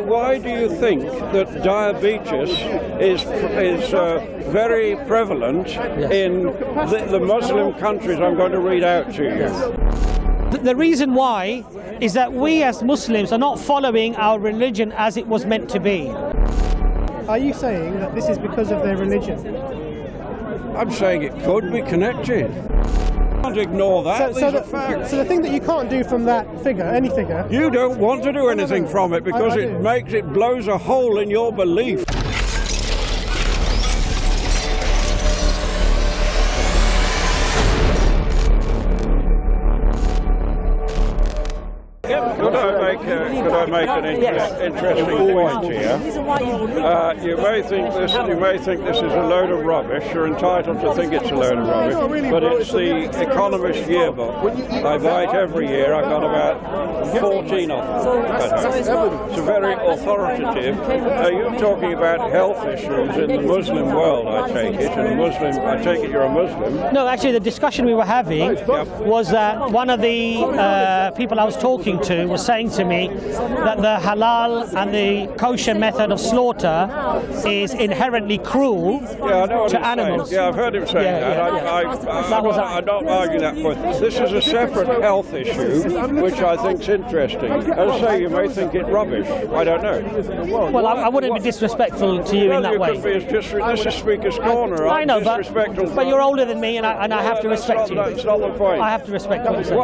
why do you think that diabetes is very prevalent in the Muslim countries I'm going to read out to you? The reason why is that we as Muslims are not following our religion as it was meant to be. Are you saying that this is because of their religion? I'm saying it could be connected. Can't ignore that. These are facts. So the thing that you can't do from that figure, any figure, you don't want to do anything from it because it blows a hole in your belief. Could I make an interesting point here? You may think this is a load of rubbish. You're entitled to think it's a load of rubbish, but it's the Economist yearbook. I buy it every year. I've got about 14 of them. It's very authoritative. You're talking about health issues in the Muslim world, I take it. I take it you're a Muslim. No, actually, the discussion we were having was that one of the people I was talking to was saying to me that the halal and the kosher method of slaughter is inherently cruel to animals. Yeah, I've heard him say that. I'm not arguing that point. This is a separate health issue, which I think is interesting. As I say, you may think it rubbish. I don't know. Well, I wouldn't be disrespectful to you in that way. This is Speaker's Corner. I know, but you're older than me, and I have to respect you. That's not the point. I have to respect what you say.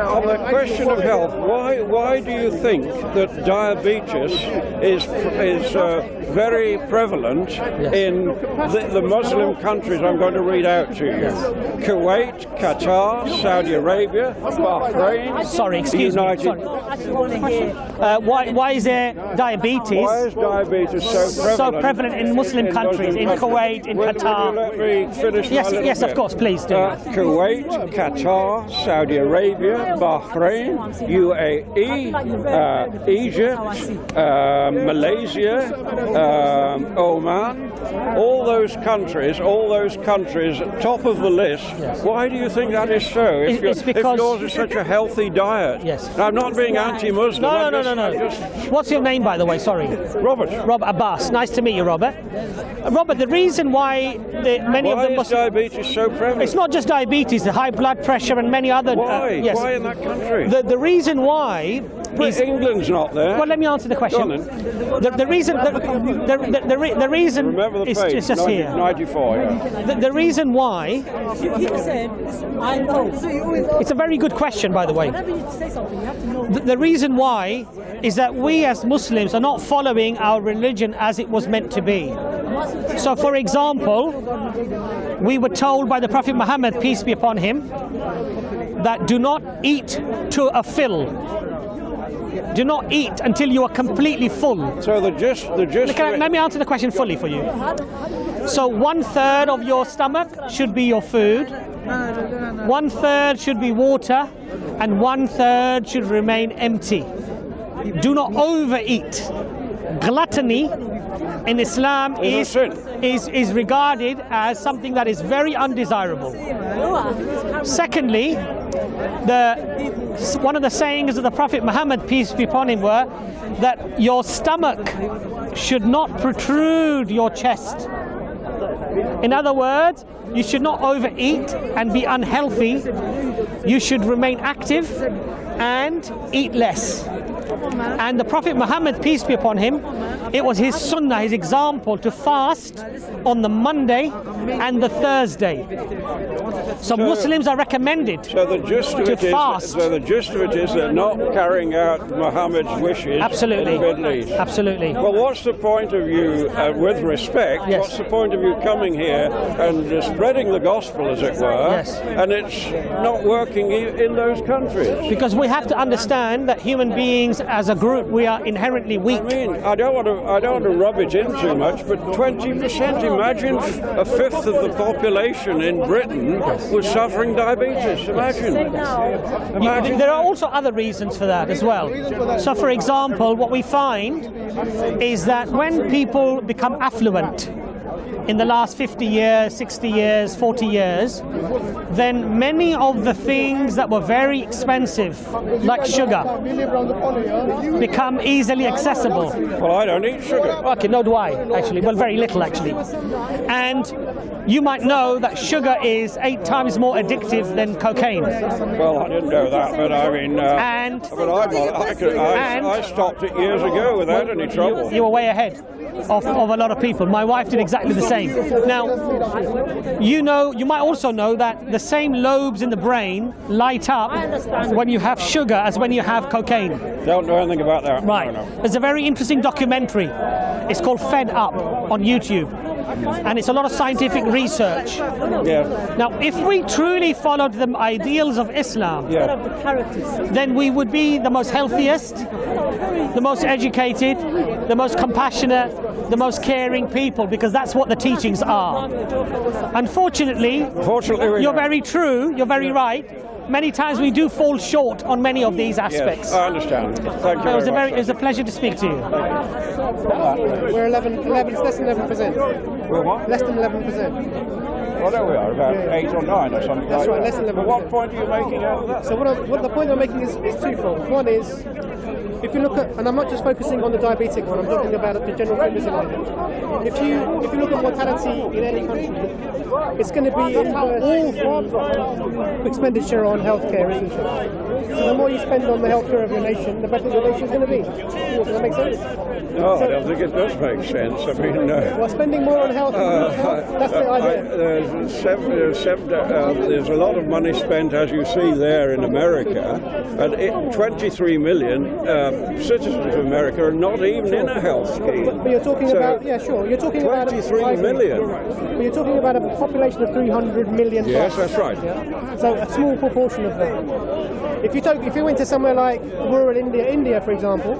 On the question of health, why do you think that diabetes is very prevalent in the Muslim countries I'm going to read out to you? Kuwait, Qatar, Saudi Arabia, Bahrain. Sorry, excuse me. Sorry. Why is there diabetes? Why is diabetes so prevalent in Muslim countries, in Kuwait, in Qatar? Let me finish. Yes, of course, please do. Kuwait, Qatar, Saudi Arabia, Bahrain, UAE, Egypt, Malaysia, Oman, all those countries, top of the list. Yes. Why do you think that is so? If yours is such a healthy diet. Yes. Now, I'm not being anti-Muslim. No. What's your name, by the way? Sorry. Robert. Robert Abbas. Nice to meet you, Robert. Robert, the reason why many of them... Why is diabetes so prevalent? It's not just diabetes, the high blood pressure and many other... Why? Yes. Why in that country? The reason why... England's not there. Well, let me answer the question. The reason remember the page, it's just 94. Yeah. The reason why. He said, I know. It's a very good question, by the way. Whenever you say something, you have to know. The reason why is that we as Muslims are not following our religion as it was meant to be. So, for example, we were told by the Prophet Muhammad, peace be upon him, that do not eat to a fill. Do not eat until you are completely full. So the gist. Let me answer the question fully for you. So 1/3 of your stomach should be your food, 1/3 should be water, and 1/3 should remain empty. Do not overeat. Gluttony in Islam is regarded as something that is very undesirable. Secondly, one of the sayings of the Prophet Muhammad, peace be upon him, were that your stomach should not protrude your chest. In other words, you should not overeat and be unhealthy. You should remain active and eat less. And the Prophet Muhammad, peace be upon him, it was his sunnah, his example, to fast on the Monday and the Thursday. So Muslims are recommended to fast. So the gist of it is they're not carrying out Muhammad's wishes. Absolutely. In the Middle East. Absolutely. Well, what's the point of you, with respect, yes. What's the point of you coming here and spreading the gospel, as it were, yes. And it's not working in those countries? Because we have to understand that human beings as a group, we are inherently weak. I mean, I don't want to rub it in too much, but 20%, imagine a fifth of the population in Britain was suffering diabetes. Imagine. There are also other reasons for that as well. So, for example, what we find is that when people become affluent, in the last 50 years, 60 years, 40 years, then many of the things that were very expensive, like sugar, become easily accessible. Well, I don't eat sugar. Okay, no do I, actually. Well, very little, actually. And you might know that sugar is 8 times more addictive than cocaine. Well, I didn't know that, but I mean... I stopped it years ago without any trouble. You were way ahead of a lot of people. My wife did exactly the same. Now, you might also know that the same lobes in the brain light up when you have sugar as when you have cocaine. Don't know anything about that. Right. No. There's a very interesting documentary. It's called Fed Up on YouTube. And it's a lot of scientific research. Yeah. Now, if we truly followed the ideals of Islam, then we would be the most healthiest, the most educated, the most compassionate, the most caring people, because that's what the teachings are. Unfortunately, you're very true, you're very right. Many times we do fall short on many of these aspects. Yes, I understand. Thank you very much. It was a pleasure to speak to you. We're 11, less than 11%. We're what? Less than 11%. Well, there we are, about 8 or 9 or something That's like right, that. less than 11%. But what point are you making out of that? So what the point I'm making is twofold. One is, if you look at, and I'm not just focusing on the diabetic one, I'm talking about the general population. If you look at mortality in any country, it's going to be all expenditure on healthcare, isn't it? So the more you spend on the healthcare of your nation, the better your nation's going to be. Does that make sense? No, I don't think it does make sense. I mean, well, spending more on health, that's the idea. There's a lot of money spent, as you see there in America, and 23 million citizens of America are not even in a health scheme. But you're talking about, yeah, sure, you're talking 23 about 23 million. But you're talking about a population of 300 million. Yes, that's right. Yeah? So a small proportion of that. If you went to somewhere like rural India, for example,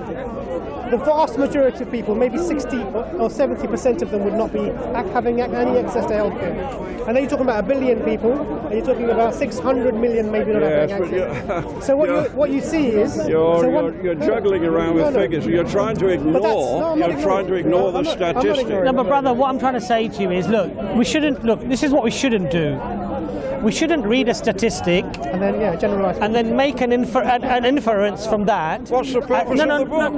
the vast majority of people, maybe 60 or 70% of them, would not be having any access to healthcare. And then you're talking about 1 billion people, and you're talking about 600 million maybe not having access. So what you see is you're juggling around with figures. You're trying to ignore. You're trying to ignor the statistics. No, but brother, what I'm trying to say to you is, look, this is what we shouldn't do. We shouldn't read a statistic and then generalize and then make an inference from that. What's the purpose of the book?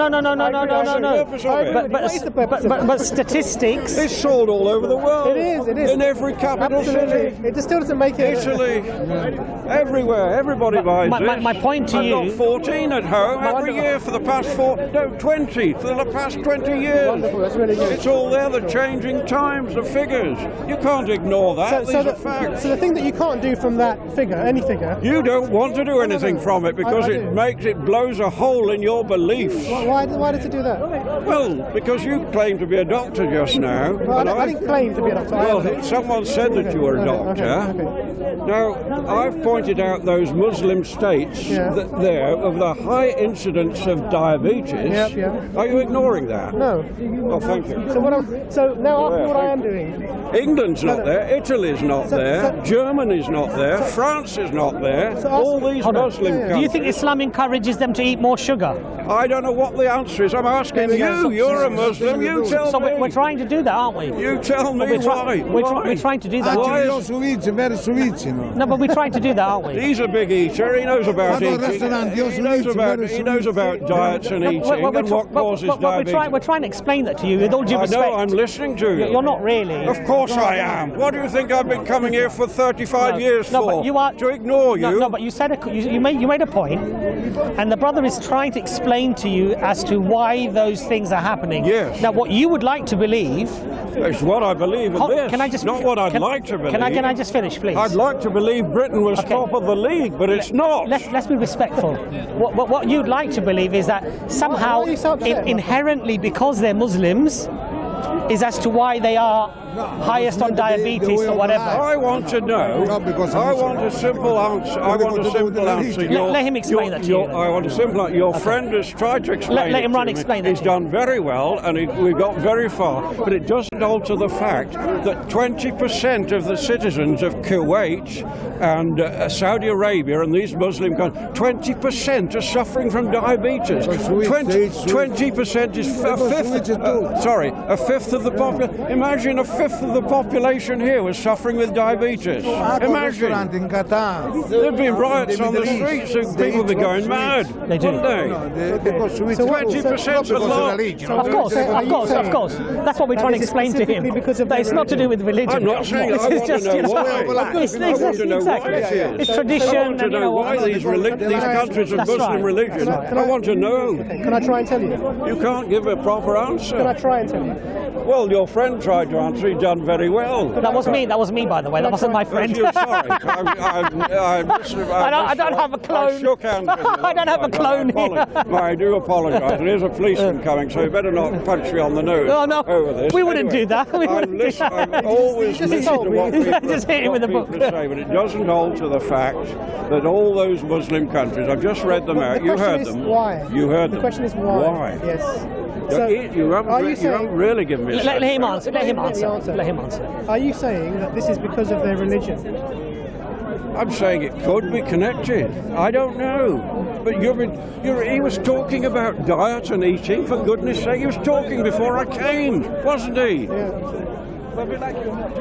No. But statistics. It's sold all over the world. It is. In every capital city. It still doesn't make it. Italy. Everywhere. Everybody buys it. My point to you. I've got 14 at home every year for the past 20 for the past 20 years. Wonderful. That's really good. It's all there. The changing times, the figures. You can't ignore that. These are facts. So the thing that you can't do from that figure, any figure. You don't want to do anything from it because it blows a hole in your beliefs. Why does it do that? Well, because you claim to be a doctor just now. Well, I didn't claim to be a doctor. Well, someone said that you were a doctor. Okay. Now, I've pointed out those Muslim states there of the high incidence of diabetes. Are you ignoring that? No. Oh, thank you. So now after what I am doing. England's not there, Italy's not there, Germany's not there, France is not there, all these Muslim countries. Do you think Islam encourages them to eat more sugar? I don't know what the answer is. I'm asking you. You're a Muslim. You tell me. So we're trying to do that, aren't we? You tell me why. We're trying to do that. No, but we're trying to do that, aren't we? He's a big eater. He knows about eating. He knows about diets and eating and what causes diabetes. We're trying to explain that to you with all due respect. I know. I'm listening to you. You're not really. Of course I am. What do you think I've been coming here for 35 years for? But you are, to ignore you? No, but you said you made a point, and the brother is trying to explain to you as to why those things are happening. Yes. Now, what you would like to believe. It's what I believe in this. Can I just, not what I'd like to believe. Can I just finish, please? I'd like to believe Britain was top of the league, but it's not. Let's be respectful. What you'd like to believe is that somehow inherently, because they're Muslims, is as to why they are highest on diabetes or whatever. I want to know. I want a simple answer. Let him explain that to you. I want a simple answer. Your friend has tried to explain Let him run explain that. He's done very well, and we've got very far. But it doesn't alter the fact that 20% of the citizens of Kuwait and Saudi Arabia and these Muslim countries, 20% are suffering from diabetes. 20% is a fifth. A fifth of the population. Imagine a fifth of the population here was suffering with diabetes. Imagine. There'd be riots on the streets, and people would be going mad. They do. Wouldn't they? 20%'s a lot. Of course. That's what we're trying to explain to him. That it's not to do with religion. I'm not saying I want to know why. I want to know why it is. It's tradition. I want to know why these countries of Muslim religion. I want to know. Can I try and tell you? You can't give a proper answer. Can I try and tell you? Well, your friend tried to answer. He's done very well. That was me. That was me, by the way. That wasn't my friend. You're sorry. I don't have a clone. I shook hands with you. I don't have a clone here. I do apologise. There is a policeman coming, so you better not punch me on the nose over this. We wouldn't do that. I'm always listening to what people just hit him with a book. say, but it doesn't alter the fact that all those Muslim countries, I've just read them out. You heard them. Why? You heard them. The question is why. Why? Yes. So, you haven't really given me a Let him answer. Let him answer. Are you saying that this is because of their religion? I'm saying it could be connected. I don't know. But he was talking about diet and eating, for goodness sake. He was talking before I came, wasn't he? Yeah.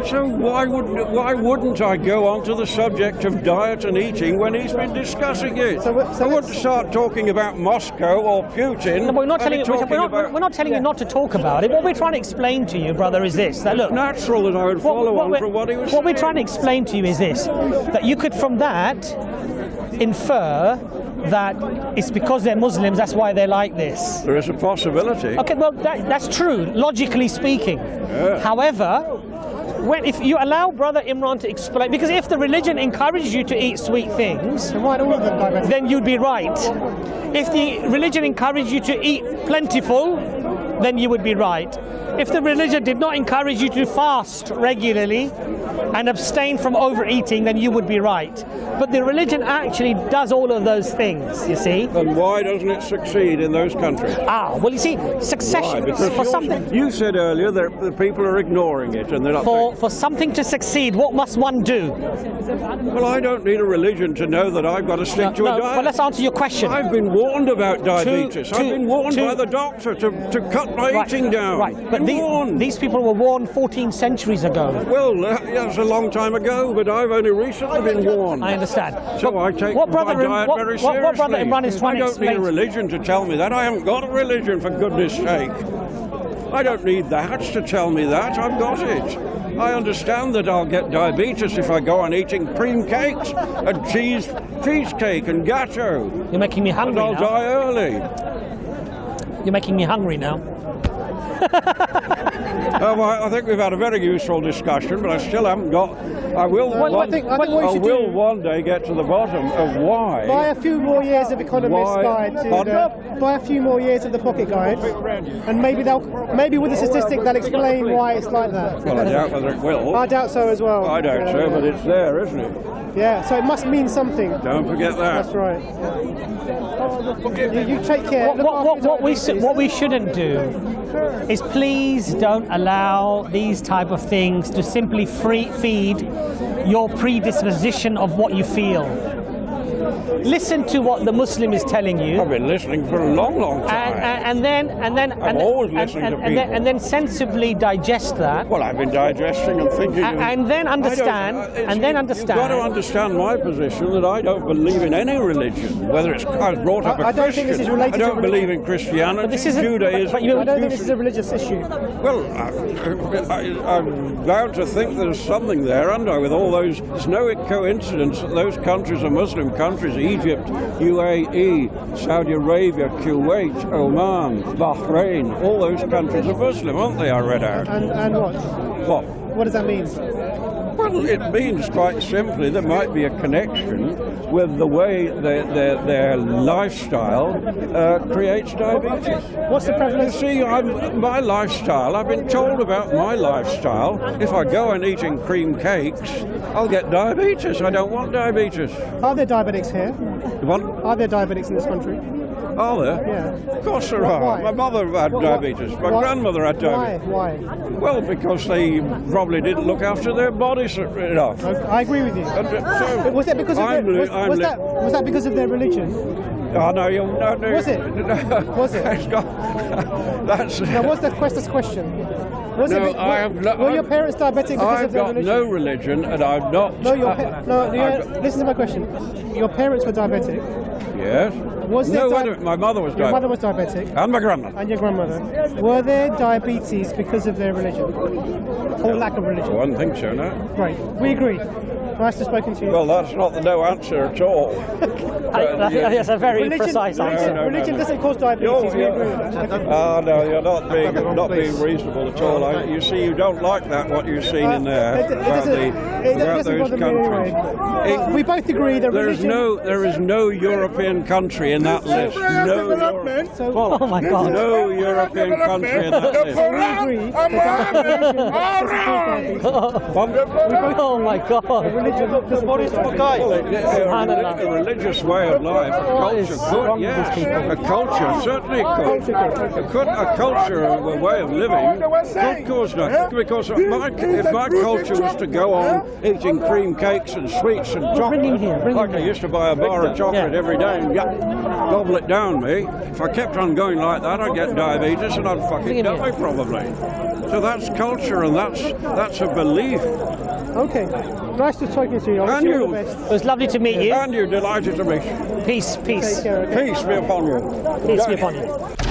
So why wouldn't I go on to the subject of diet and eating when he's been discussing it? I want to start talking about Moscow or Putin. No, we're not telling you not to talk about it. What we're trying to explain to you, brother, is this. That look, it's natural that I would follow on from what he was saying. What we're trying to explain to you is this, that you could from that infer that it's because they're Muslims, that's why they're like this. There is a possibility. Okay, well, that's true, logically speaking. Yeah. However, if you allow Brother Imran to explain, because if the religion encouraged you to eat sweet things, then you'd be right. If the religion encouraged you to eat plentiful, then you would be right. If the religion did not encourage you to fast regularly and abstain from overeating, then you would be right. But the religion actually does all of those things, you see. Then why doesn't it succeed in those countries? Well, you see, succession for something. You said earlier that the people are ignoring it, and they're not. For something to succeed, what must one do? Well, I don't need a religion to know that I've got to stick to a diet. Well, let's answer your question. I've been warned about diabetes. I've been warned by the doctor to cut my eating down. Right, but these people were warned 14 centuries ago. Well, that's a long time ago, but I've only recently been warned. I understand. So I take my diet very seriously. What Brother Imran is trying to explain... I don't need a religion to tell me that. I haven't got a religion, for goodness sake. I don't need that to tell me that. I've got it. I understand that I'll get diabetes if I go on eating cream cakes and cheesecake and gateau. You're making me hungry now. And I'll die early. You're making me hungry now. I think we've had a very useful discussion, but I still haven't got. I will one day get to the bottom of why. Buy a few more years of Economist Guide buy a few more years of the Pocket Guide, and maybe with the statistic they'll explain why it's like that. Well, I doubt whether it will. I doubt so as well. I doubt so, but it's there, isn't it? Yeah, so it must mean something. Don't forget that. That's right. You take care. What we shouldn't do is please don't allow these type of things to simply feed your predisposition of what you feel. Listen to what the Muslim is telling you. I've been listening for a long, long time. And then sensibly digest that. Well, I've been digesting and thinking. And then understand. You've got to understand my position that I don't believe in any religion. Whether it's I was brought up a Christian. I don't think this is related. I don't believe in Christianity, Judaism. I don't think this is a religious issue. Well, I'm bound to think there's something there, aren't I? With all those, it's no coincidence that those countries are Muslim countries. Egypt, UAE, Saudi Arabia, Kuwait, Oman, Bahrain, all those countries are Muslim, aren't they? I read out. And what? What? What does that mean? Well, it means quite simply there might be a connection with the way their lifestyle creates diabetes. What's the prevalence? You see, my lifestyle, I've been told about my lifestyle. If I go on eating cream cakes, I'll get diabetes. I don't want diabetes. Are there diabetics here? What? Are there diabetics in this country? Are there? Yeah. Of course there are. Why? My mother had diabetes. My grandmother had diabetes. Why? Well, because they probably didn't look after their bodies enough. I agree with you. So was that because of was that because of their religion? Oh, no, Was it? Was it? That's Now, what's the question? Was No, it, I have no. were your parents diabetic because I've of their got religion? no religion, and I'm not. No, listen to my question. Your parents were diabetic. Yes. Was there No, wait a minute. My mother was Your mother diabetic. was diabetic. And my grandmother. And your grandmother. Were there diabetes because of their religion? Or lack of I religion? wouldn't think so, no. Right. We agree. Nice to have spoken to you. Well, that's not the no answer at all. That's a very precise answer. Religion doesn't cause diabetes. We agree with that. Okay. No, you're not being reasonable at all. You see, you don't like that, what you've seen in there It about doesn't those bother me countries. anyway. We both agree that religion... There is no European country in that list. Oh my God. No European country in that list. We agree that religion doesn't cause diabetes. Oh my God. Religion doesn't cause diabetes. A religious way of life, a culture could, yes. A culture certainly could. A culture, a way of living, could cause that. Because if my culture was to go on eating cream cakes and sweets and chocolate, like I used to buy a bar of chocolate every day and gobble it down me, if I kept on going like that, I'd get diabetes and I'd fucking die probably. So that's culture, and that's a belief. Okay. Nice to talk to you. I wish you all the best. It was lovely to meet you. And you're delighted to meet. Peace, peace. Take care, okay? Peace be upon you. Peace be upon you.